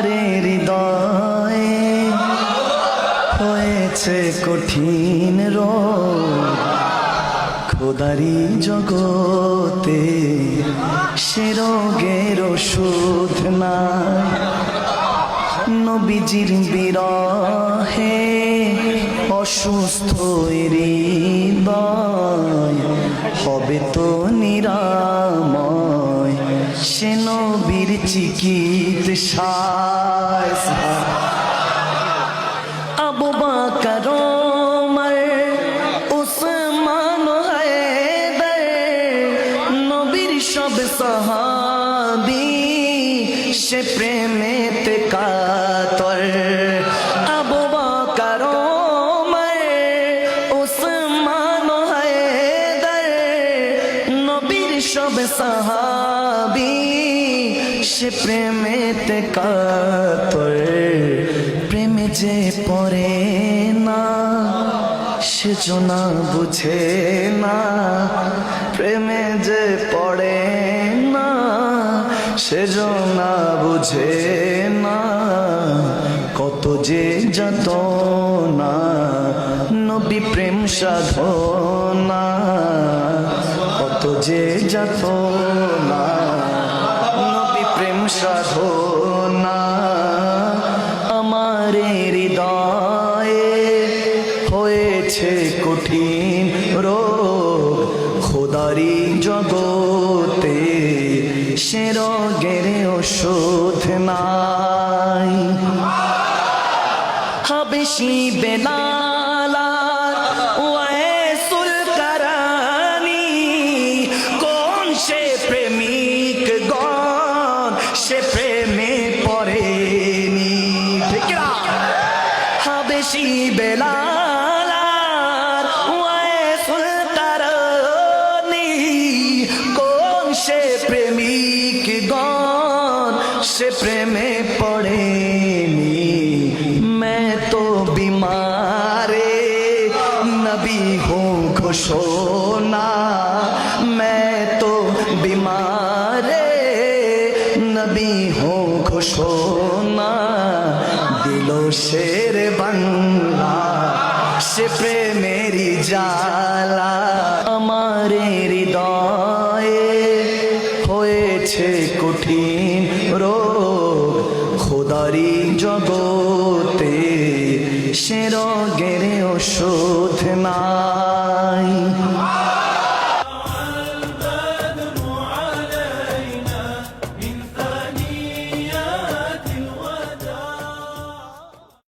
আমারে হৃদয়ে হয়েছে কঠিন রোগ, খোদারি জগতে সে রোগের ওষুধ নাই। নবীজির বিরহে অসুস্থ হৃদয় হবে তো নিরাময় সে নবীর চিকিৎসায়। আবু বকর ওমর উসমান হায়দার নবীর সব সাহাবী সে প্রেমেতে কাতর। আবু বকর ওমর উসমান হায়দার নবীর সব সাহাবী সে প্রেমেতে কাতর। প্রেমে যে পড়ে না সেজো না বুঝে না, প্রেমে যে পড়ে না সেজো না বুঝে না। কত যে যাতনা নবী প্রেম সাধনা, কত যে যাতনা নবী প্রেম সাধনা। আমারে হৃদয়ে হয়েছে কঠিন রোগ, খোদারি জগতে সে রোগের ওষুধ নাই। হাবেশি বেলাল ওয়াইসুল কারানি কোন সে প্রেমিক গণ সে প্রেমে পড়েনি। হাবেশি বেলাল ওয়াইসুল কারানি কোন সে প্রেমিক গণ সে প্রেমে পড়েনি। मैं तो बीमारे नबी हूँ घोषणा, मैं तो बीमारे नबी हूँ घोषणा। दिलो शेर बंगला से प्रेमेरी जाला। আমারে হৃদয়ে হয়েছে কঠিন রোগ, খোদারি জগতে সে রোগের ওষুধ না।